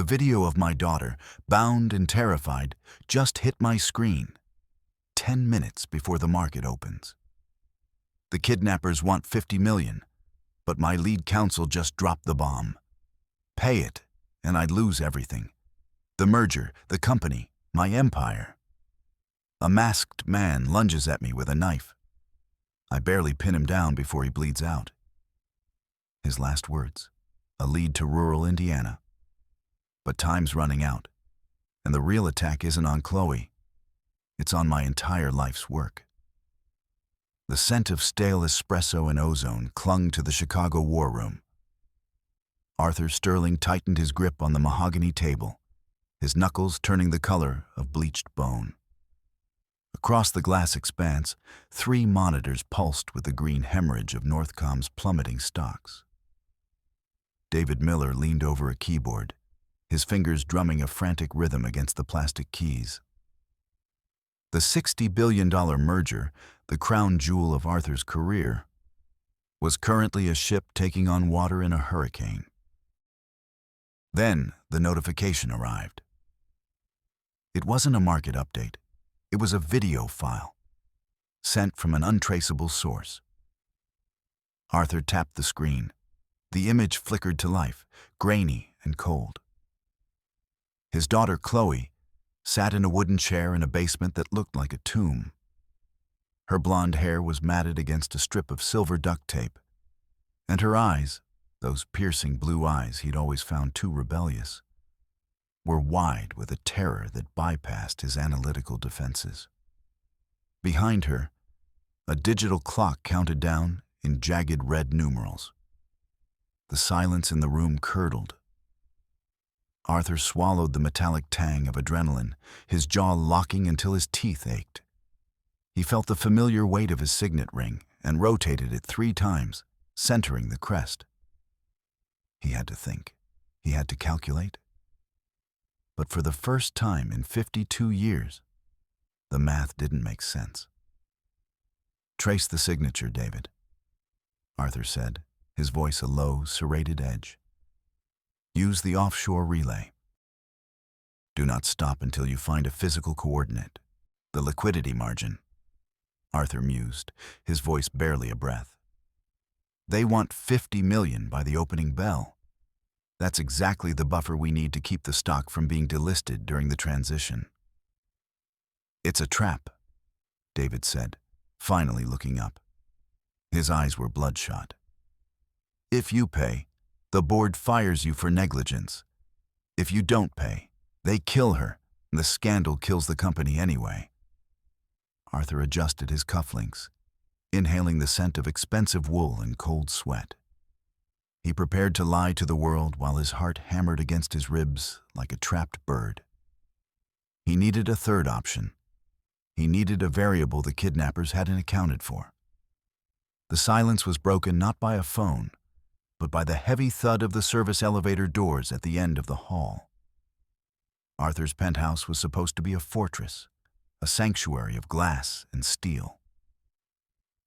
The video of my daughter, bound and terrified, just hit my screen 10 minutes before the market opens. The kidnappers want 50 million, but my lead counsel just dropped the bomb. Pay it, and I'd lose everything. The merger, the company, my empire. A masked man lunges at me with a knife. I barely pin him down before he bleeds out. His last words, a lead to rural Indiana. But time's running out, and the real attack isn't on Chloe. It's on my entire life's work. The scent of stale espresso and ozone clung to the Chicago war room. Arthur Sterling tightened his grip on the mahogany table, his knuckles turning the color of bleached bone. Across the glass expanse, 3 monitors pulsed with the green hemorrhage of Northcom's plummeting stocks. David Miller leaned over a keyboard, his fingers drumming a frantic rhythm against the plastic keys. The $60 billion merger, the crown jewel of Arthur's career, was currently a ship taking on water in a hurricane. Then the notification arrived. It wasn't a market update. It was a video file, sent from an untraceable source. Arthur tapped the screen. The image flickered to life, grainy and cold. His daughter, Chloe, sat in a wooden chair in a basement that looked like a tomb. Her blonde hair was matted against a strip of silver duct tape, and her eyes, those piercing blue eyes he'd always found too rebellious, were wide with a terror that bypassed his analytical defenses. Behind her, a digital clock counted down in jagged red numerals. The silence in the room curdled. Arthur swallowed the metallic tang of adrenaline, his jaw locking until his teeth ached. He felt the familiar weight of his signet ring and rotated it 3 times, centering the crest. He had to think. He had to calculate. But for the first time in 52 years, the math didn't make sense. "Trace the signature, David," Arthur said, his voice a low, serrated edge. "Use the offshore relay. Do not stop until you find a physical coordinate, the liquidity margin." Arthur mused, his voice barely a breath. "They want 50 million by the opening bell. That's exactly the buffer we need to keep the stock from being delisted during the transition." "It's a trap," David said, finally looking up. His eyes were bloodshot. "If you pay, the board fires you for negligence. If you don't pay, they kill her, and the scandal kills the company anyway." Arthur adjusted his cufflinks, inhaling the scent of expensive wool and cold sweat. He prepared to lie to the world while his heart hammered against his ribs like a trapped bird. He needed a third option. He needed a variable the kidnappers hadn't accounted for. The silence was broken not by a phone, but by the heavy thud of the service elevator doors at the end of the hall. Arthur's penthouse was supposed to be a fortress, a sanctuary of glass and steel.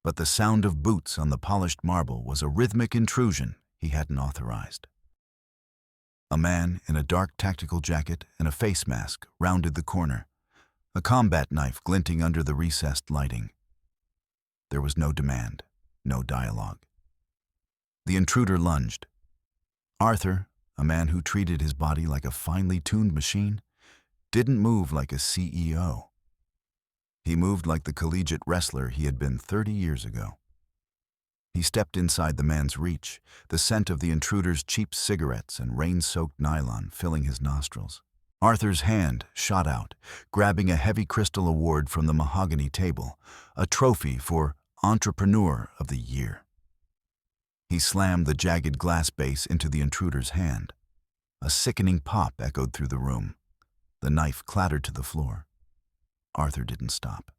But the sound of boots on the polished marble was a rhythmic intrusion he hadn't authorized. A man in a dark tactical jacket and a face mask rounded the corner, a combat knife glinting under the recessed lighting. There was no demand, no dialogue. The intruder lunged. Arthur, a man who treated his body like a finely tuned machine, didn't move like a CEO. He moved like the collegiate wrestler he had been 30 years ago. He stepped inside the man's reach, the scent of the intruder's cheap cigarettes and rain-soaked nylon filling his nostrils. Arthur's hand shot out, grabbing a heavy crystal award from the mahogany table, a trophy for Entrepreneur of the Year. He slammed the jagged glass base into the intruder's hand. A sickening pop echoed through the room. The knife clattered to the floor. Arthur didn't stop.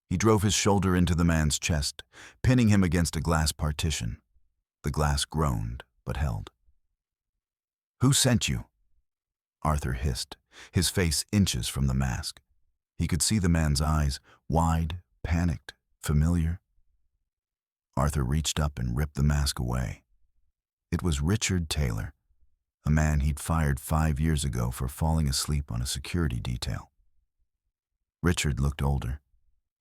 He drove his shoulder into the man's chest, pinning him against a glass partition. The glass groaned, but held. "Who sent you?" Arthur hissed, his face inches from the mask. He could see the man's eyes, wide, panicked, familiar. Arthur reached up and ripped the mask away. It was Richard Taylor, a man he'd fired 5 years ago for falling asleep on a security detail. Richard looked older,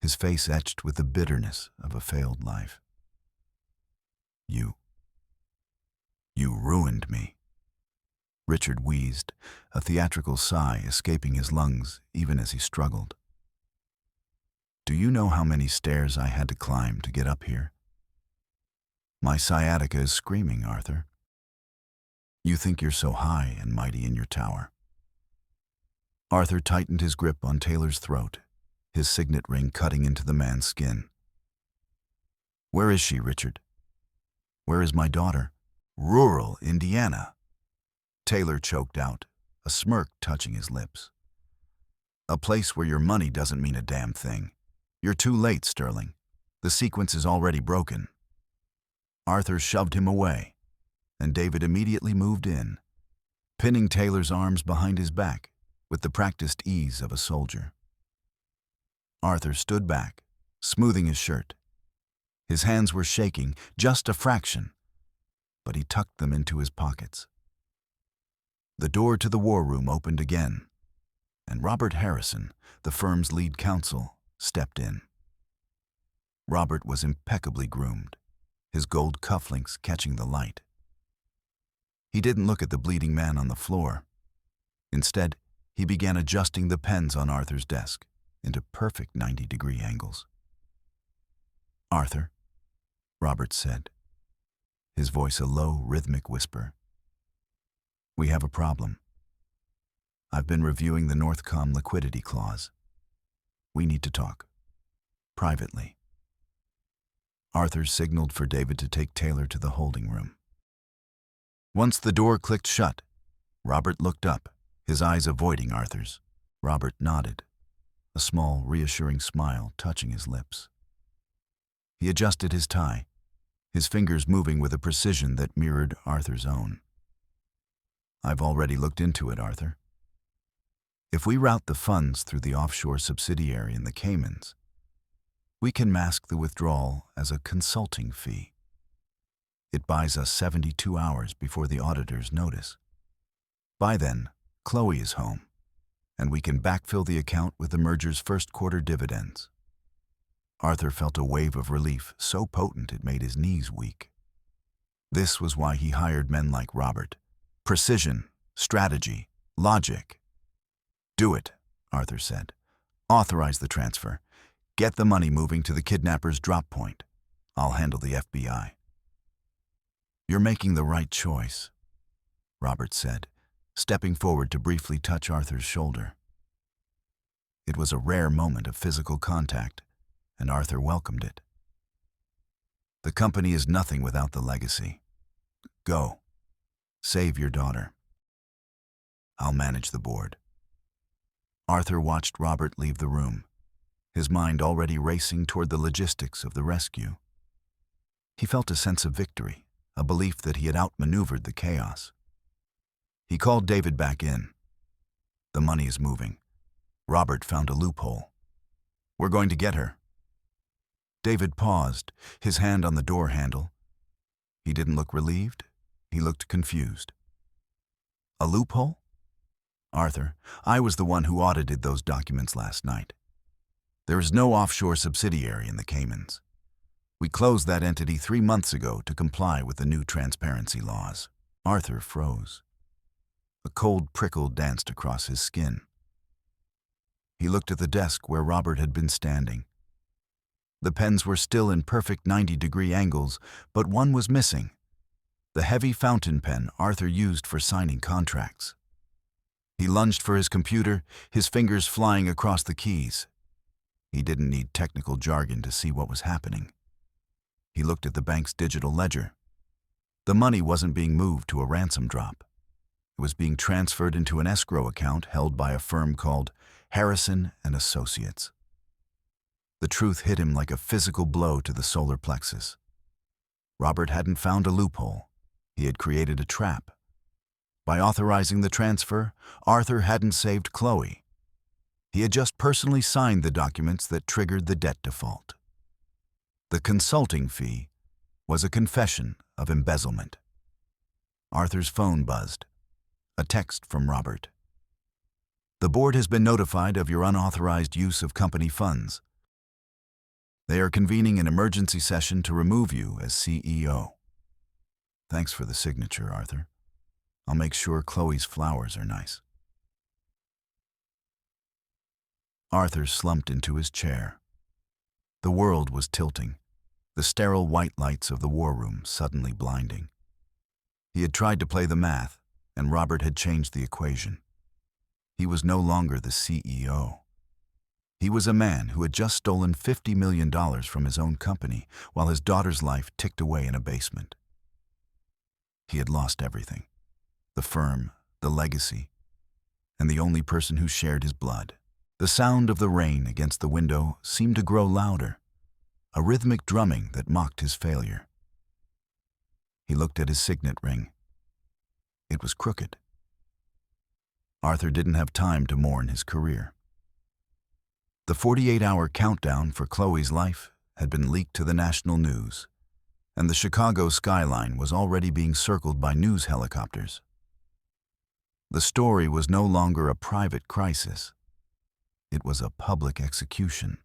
his face etched with the bitterness of a failed life. You ruined me. Richard wheezed, a theatrical sigh escaping his lungs even as he struggled. Do you know how many stairs I had to climb to get up here? My sciatica is screaming, Arthur. You think you're so high and mighty in your tower. Arthur tightened his grip on Taylor's throat, his signet ring cutting into the man's skin. Where is she, Richard? Where is my daughter? Rural Indiana. Taylor choked out, a smirk touching his lips. A place where your money doesn't mean a damn thing. You're too late, Sterling. The sequence is already broken. Arthur shoved him away, and David immediately moved in, pinning Taylor's arms behind his back with the practiced ease of a soldier. Arthur stood back, smoothing his shirt. His hands were shaking just a fraction, but he tucked them into his pockets. The door to the war room opened again, and Robert Harrison, the firm's lead counsel, stepped in. Robert was impeccably groomed, his gold cufflinks catching the light. He didn't look at the bleeding man on the floor. Instead, he began adjusting the pens on Arthur's desk into perfect 90-degree angles. Arthur, Robert said, his voice a low, rhythmic whisper. We have a problem. I've been reviewing the Northcom liquidity clause. We need to talk. Privately. Arthur signaled for David to take Taylor to the holding room. Once the door clicked shut, Robert looked up, his eyes avoiding Arthur's. Robert nodded, a small, reassuring smile touching his lips. He adjusted his tie, his fingers moving with a precision that mirrored Arthur's own. I've already looked into it, Arthur. If we route the funds through the offshore subsidiary in the Caymans, we can mask the withdrawal as a consulting fee. It buys us 72 hours before the auditors notice. By then, Chloe is home, and we can backfill the account with the merger's first quarter dividends. Arthur felt a wave of relief so potent it made his knees weak. This was why he hired men like Robert. Precision, strategy, logic. Do it, Arthur said. Authorize the transfer. Get the money moving to the kidnapper's drop point. I'll handle the FBI. You're making the right choice, Robert said, stepping forward to briefly touch Arthur's shoulder. It was a rare moment of physical contact, and Arthur welcomed it. The company is nothing without the legacy. Go. Save your daughter. I'll manage the board. Arthur watched Robert leave the room, his mind already racing toward the logistics of the rescue. He felt a sense of victory, a belief that he had outmaneuvered the chaos. He called David back in. The money is moving. Robert found a loophole. We're going to get her. David paused, his hand on the door handle. He didn't look relieved. He looked confused. A loophole? Arthur, I was the one who audited those documents last night. There is no offshore subsidiary in the Caymans. We closed that entity 3 months ago to comply with the new transparency laws. Arthur froze. A cold prickle danced across his skin. He looked at the desk where Robert had been standing. The pens were still in perfect 90-degree angles, but one was missing. The heavy fountain pen Arthur used for signing contracts. He lunged for his computer, his fingers flying across the keys. He didn't need technical jargon to see what was happening. He looked at the bank's digital ledger. The money wasn't being moved to a ransom drop. It was being transferred into an escrow account held by a firm called Harrison and Associates. The truth hit him like a physical blow to the solar plexus. Robert hadn't found a loophole. He had created a trap. By authorizing the transfer, Arthur hadn't saved Chloe. He had just personally signed the documents that triggered the debt default. The consulting fee was a confession of embezzlement. Arthur's phone buzzed. A text from Robert. The board has been notified of your unauthorized use of company funds. They are convening an emergency session to remove you as CEO. Thanks for the signature, Arthur. I'll make sure Chloe's flowers are nice. Arthur slumped into his chair. The world was tilting, the sterile white lights of the war room suddenly blinding. He had tried to play the math, and Robert had changed the equation. He was no longer the CEO. He was a man who had just stolen $50 million from his own company while his daughter's life ticked away in a basement. He had lost everything: the firm, the legacy, and the only person who shared his blood. The sound of the rain against the window seemed to grow louder, a rhythmic drumming that mocked his failure. He looked at his signet ring. It was crooked. Arthur didn't have time to mourn his career. The 48-hour countdown for Chloe's life had been leaked to the national news, and the Chicago skyline was already being circled by news helicopters. The story was no longer a private crisis. It was a public execution.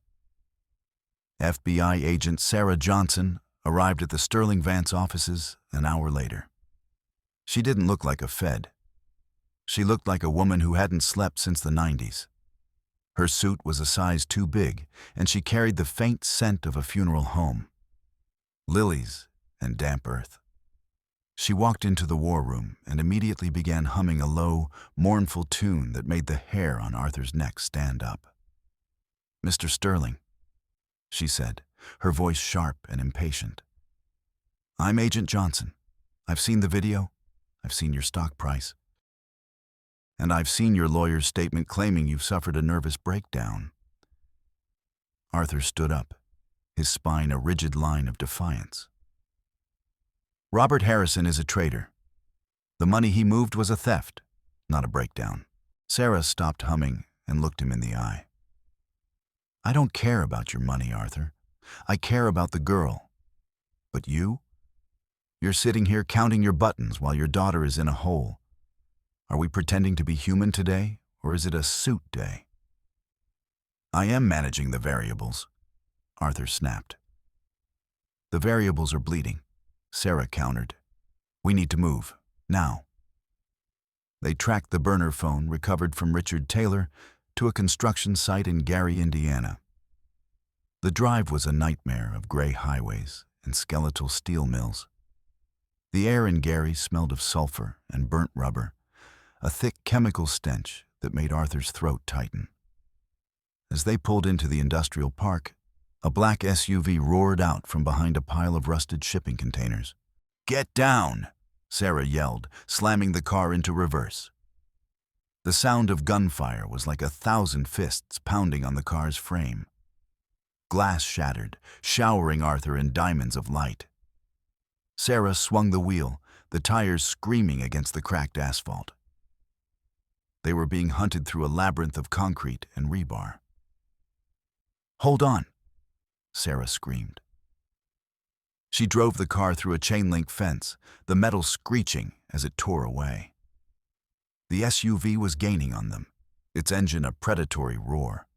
FBI agent Sarah Johnson arrived at the Sterling Vance offices an hour later. She didn't look like a Fed. She looked like a woman who hadn't slept since the 90s. Her suit was a size too big, and she carried the faint scent of a funeral home: lilies and damp earth. She walked into the war room and immediately began humming a low, mournful tune that made the hair on Arthur's neck stand up. "Mr. Sterling," she said, her voice sharp and impatient. "I'm Agent Johnson. I've seen the video. I've seen your stock price. And I've seen your lawyer's statement claiming you've suffered a nervous breakdown." Arthur stood up, his spine a rigid line of defiance. "Robert Harrison is a traitor. The money he moved was a theft, not a breakdown." Sarah stopped humming and looked him in the eye. "I don't care about your money, Arthur. I care about the girl. But you? You're sitting here counting your buttons while your daughter is in a hole. Are we pretending to be human today, or is it a suit day?" "I am managing the variables," Arthur snapped. "The variables are bleeding," Sarah countered. "We need to move, now." They tracked the burner phone recovered from Richard Taylor to a construction site in Gary, Indiana. The drive was a nightmare of gray highways and skeletal steel mills. The air in Gary smelled of sulfur and burnt rubber, a thick chemical stench that made Arthur's throat tighten. As they pulled into the industrial park, a black SUV roared out from behind a pile of rusted shipping containers. "Get down!" Sarah yelled, slamming the car into reverse. The sound of gunfire was like 1,000 fists pounding on the car's frame. Glass shattered, showering Arthur in diamonds of light. Sarah swung the wheel, the tires screaming against the cracked asphalt. They were being hunted through a labyrinth of concrete and rebar. "Hold on!" Sarah screamed. She drove the car through a chain-link fence, the metal screeching as it tore away. The SUV was gaining on them, its engine a predatory roar.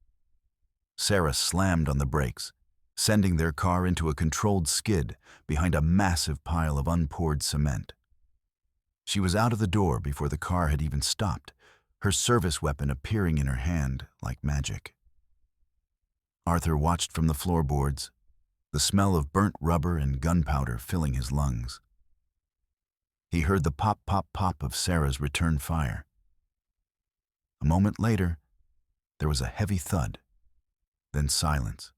Sarah slammed on the brakes, sending their car into a controlled skid behind a massive pile of unpoured cement. She was out of the door before the car had even stopped, her service weapon appearing in her hand like magic. Arthur watched from the floorboards, the smell of burnt rubber and gunpowder filling his lungs. He heard the pop, pop, pop of Sarah's return fire. A moment later, there was a heavy thud, then silence,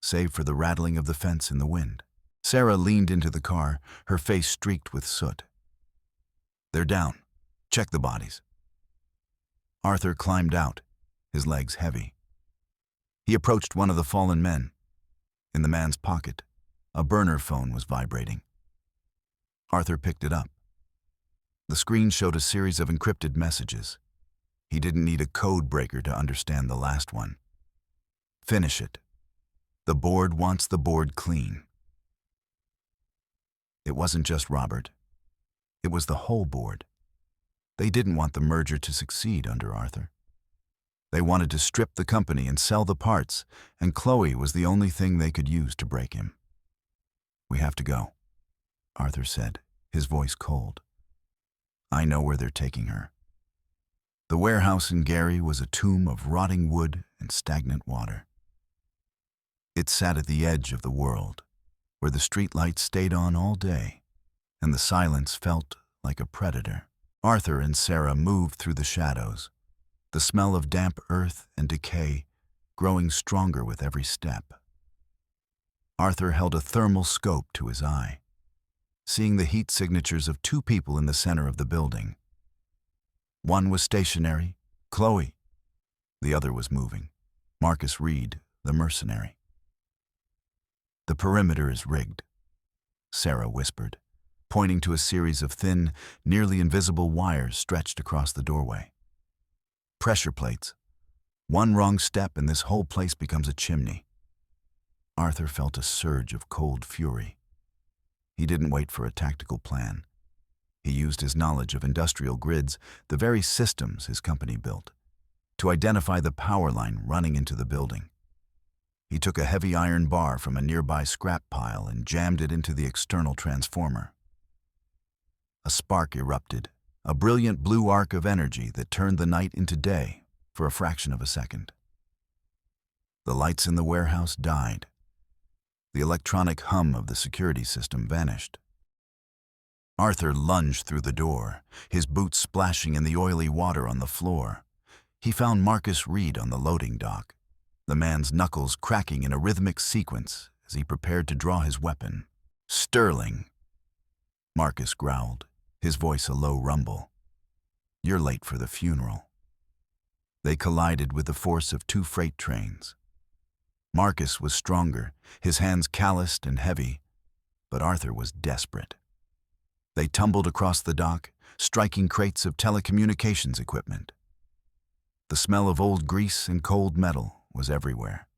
save for the rattling of the fence in the wind. Sarah leaned into the car, her face streaked with soot. "They're down. Check the bodies." Arthur climbed out, his legs heavy. He approached one of the fallen men. In the man's pocket, a burner phone was vibrating. Arthur picked it up. The screen showed a series of encrypted messages. He didn't need a code breaker to understand the last one. "Finish it. The board wants the board clean." It wasn't just Robert. It was the whole board. They didn't want the merger to succeed under Arthur. They wanted to strip the company and sell the parts, and Chloe was the only thing they could use to break him. "We have to go," Arthur said, his voice cold. "I know where they're taking her." The warehouse in Gary was a tomb of rotting wood and stagnant water. It sat at the edge of the world, where the streetlights stayed on all day, and the silence felt like a predator. Arthur and Sarah moved through the shadows, the smell of damp earth and decay growing stronger with every step. Arthur held a thermal scope to his eye, seeing the heat signatures of two people in the center of the building. One was stationary, Chloe. The other was moving, Marcus Reed, the mercenary. "The perimeter is rigged," Sarah whispered, pointing to a series of thin, nearly invisible wires stretched across the doorway. "Pressure plates. One wrong step and this whole place becomes a chimney." Arthur felt a surge of cold fury. He didn't wait for a tactical plan. He used his knowledge of industrial grids, the very systems his company built, to identify the power line running into the building. He took a heavy iron bar from a nearby scrap pile and jammed it into the external transformer. A spark erupted, a brilliant blue arc of energy that turned the night into day for a fraction of a second. The lights in the warehouse died. The electronic hum of the security system vanished. Arthur lunged through the door, his boots splashing in the oily water on the floor. He found Marcus Reed on the loading dock, the man's knuckles cracking in a rhythmic sequence as he prepared to draw his weapon. "Sterling," Marcus growled, his voice a low rumble. "You're late for the funeral." They collided with the force of two freight trains. Marcus was stronger, his hands calloused and heavy, but Arthur was desperate. They tumbled across the dock, striking crates of telecommunications equipment. The smell of old grease and cold metal was everywhere.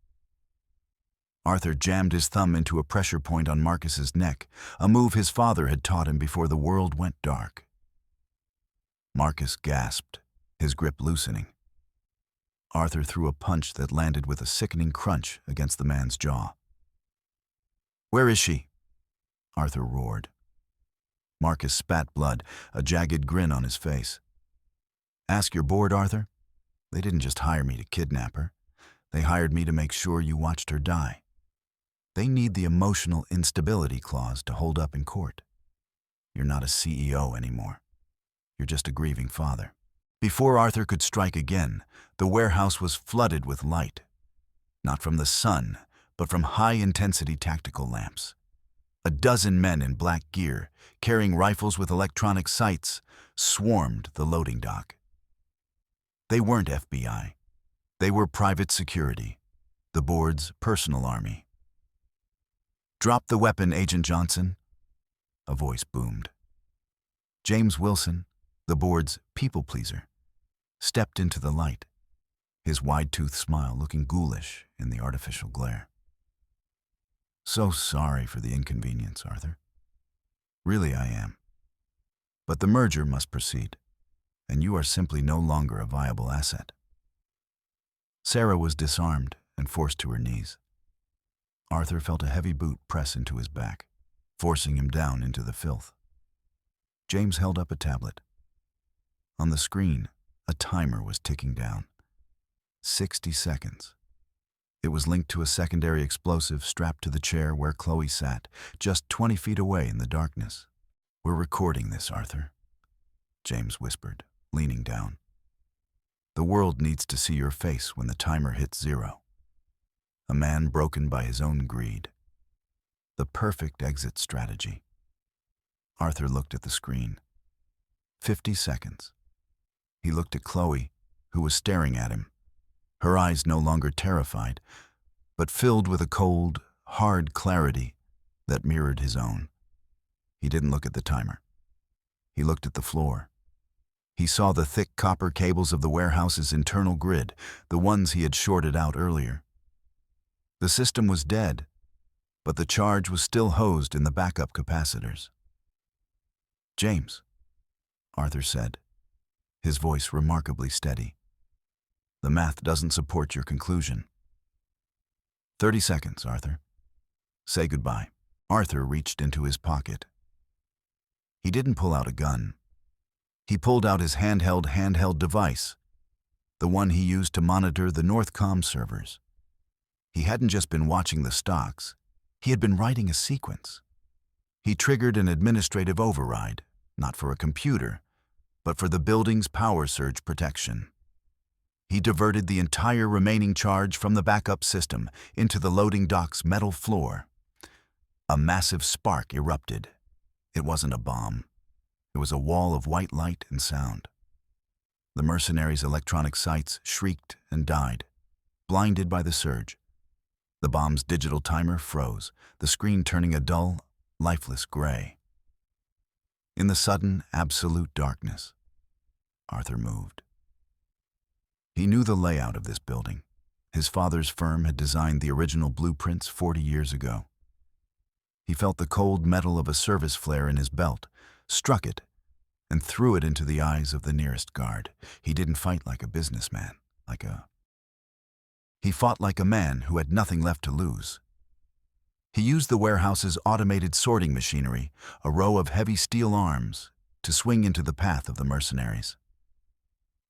Arthur jammed his thumb into a pressure point on Marcus's neck, a move his father had taught him before the world went dark. Marcus gasped, his grip loosening. Arthur threw a punch that landed with a sickening crunch against the man's jaw. "Where is she?" Arthur roared. Marcus spat blood, a jagged grin on his face. "Ask your board, Arthur. They didn't just hire me to kidnap her. They hired me to make sure you watched her die. They need the emotional instability clause to hold up in court. You're not a CEO anymore. You're just a grieving father." Before Arthur could strike again, the warehouse was flooded with light. Not from the sun, but from high-intensity tactical lamps. A dozen men in black gear, carrying rifles with electronic sights, swarmed the loading dock. They weren't FBI. They were private security, the board's personal army. "Drop the weapon, Agent Johnson," a voice boomed. James Wilson, the board's people-pleaser, stepped into the light, his wide-toothed smile looking ghoulish in the artificial glare. "So sorry for the inconvenience, Arthur. Really, I am. But the merger must proceed, and you are simply no longer a viable asset." Sarah was disarmed and forced to her knees. Arthur felt a heavy boot press into his back, forcing him down into the filth. James held up a tablet. On the screen, a timer was ticking down. 60 seconds. It was linked to a secondary explosive strapped to the chair where Chloe sat, just 20 feet away in the darkness. "We're recording this, Arthur," James whispered, leaning down. "The world needs to see your face when the timer hits 0. A man broken by his own greed. The perfect exit strategy." Arthur looked at the screen. 50 seconds. He looked at Chloe, who was staring at him, her eyes no longer terrified, but filled with a cold, hard clarity that mirrored his own. He didn't look at the timer. He looked at the floor. He saw the thick copper cables of the warehouse's internal grid, the ones he had shorted out earlier. The system was dead, but the charge was still hosed in the backup capacitors. "James," Arthur said, his voice remarkably steady. "The math doesn't support your conclusion." 30 seconds, Arthur. Say goodbye." Arthur reached into his pocket. He didn't pull out a gun. He pulled out his handheld device, the one he used to monitor the Northcom servers. He hadn't just been watching the stocks. He had been writing a sequence. He triggered an administrative override, not for a computer, but for the building's power surge protection. He diverted the entire remaining charge from the backup system into the loading dock's metal floor. A massive spark erupted. It wasn't a bomb. It was a wall of white light and sound. The mercenaries' electronic sights shrieked and died, blinded by the surge. The bomb's digital timer froze, the screen turning a dull, lifeless gray. In the sudden, absolute darkness, Arthur moved. He knew the layout of this building. His father's firm had designed the original blueprints 40 years ago. He felt the cold metal of a service flare in his belt, struck it, and threw it into the eyes of the nearest guard. He didn't fight like a businessman, He fought like a man who had nothing left to lose. He used the warehouse's automated sorting machinery, a row of heavy steel arms, to swing into the path of the mercenaries.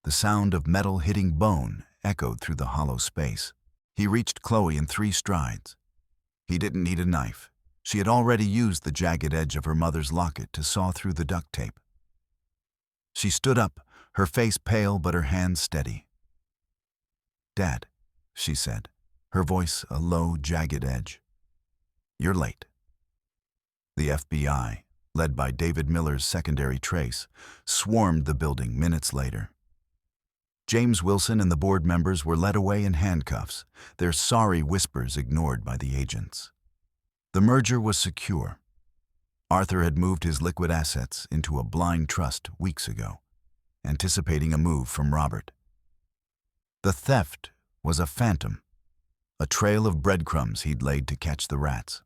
The sound of metal hitting bone echoed through the hollow space. He reached Chloe in 3 strides. He didn't need a knife. She had already used the jagged edge of her mother's locket to saw through the duct tape. She stood up, her face pale but her hands steady. "Dad," she said, her voice a low, jagged edge. "You're late." The FBI, led by David Miller's secondary trace, swarmed the building minutes later. James Wilson and the board members were led away in handcuffs, their sorry whispers ignored by the agents. The merger was secure. Arthur had moved his liquid assets into a blind trust weeks ago, anticipating a move from Robert. The theft was a phantom, a trail of breadcrumbs he'd laid to catch the rats.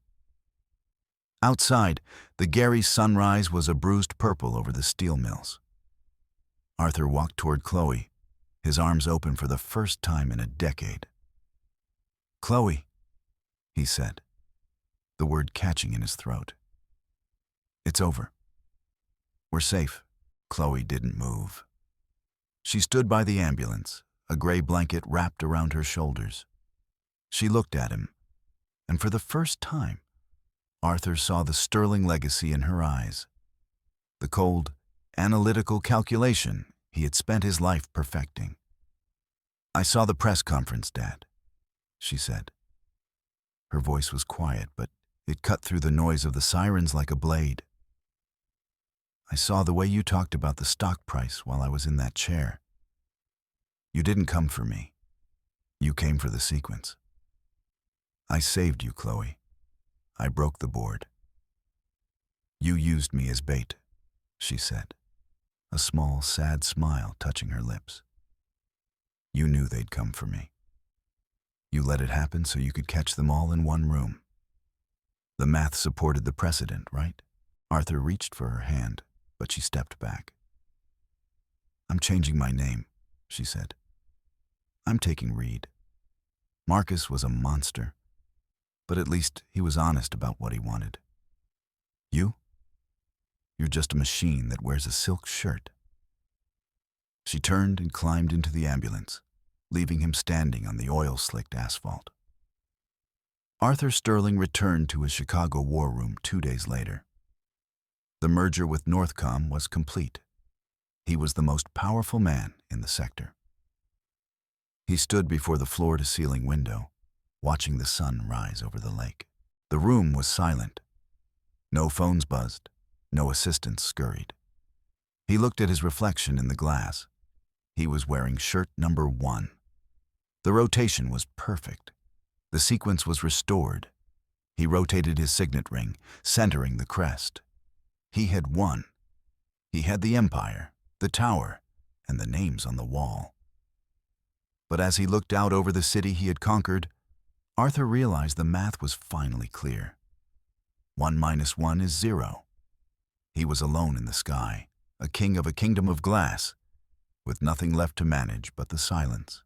Outside, the Gary sunrise was a bruised purple over the steel mills. Arthur walked toward Chloe, his arms open for the first time in a decade. "Chloe," he said, the word catching in his throat. "It's over. We're safe." Chloe didn't move. She stood by the ambulance, a gray blanket wrapped around her shoulders. She looked at him, and for the first time, Arthur saw the Sterling legacy in her eyes. The cold, analytical calculation he had spent his life perfecting. "I saw the press conference, Dad," she said. Her voice was quiet, but it cut through the noise of the sirens like a blade. "I saw the way you talked about the stock price while I was in that chair. You didn't come for me. You came for the sequence. I saved you, Chloe. I broke the board." "You used me as bait," she said, a small, sad smile touching her lips. "You knew they'd come for me. You let it happen so you could catch them all in one room. The math supported the precedent, right?" Arthur reached for her hand, but she stepped back. "I'm changing my name," she said. "I'm taking Reed. Marcus was a monster, but at least he was honest about what he wanted. You're just a machine that wears a silk shirt." She turned and climbed into the ambulance, leaving him standing on the oil-slicked asphalt. Arthur Sterling returned to his Chicago war room 2 days later. The merger with Northcom was complete. He was the most powerful man in the sector. He stood before the floor-to-ceiling window, watching the sun rise over the lake. The room was silent. No phones buzzed. No assistants scurried. He looked at his reflection in the glass. He was wearing shirt number 1. The rotation was perfect. The sequence was restored. He rotated his signet ring, centering the crest. He had won. He had the empire, the tower, and the names on the wall. But as he looked out over the city he had conquered, Arthur realized the math was finally clear. 1 minus 1 is 0. He was alone in the sky, a king of a kingdom of glass. with nothing left to manage but the silence.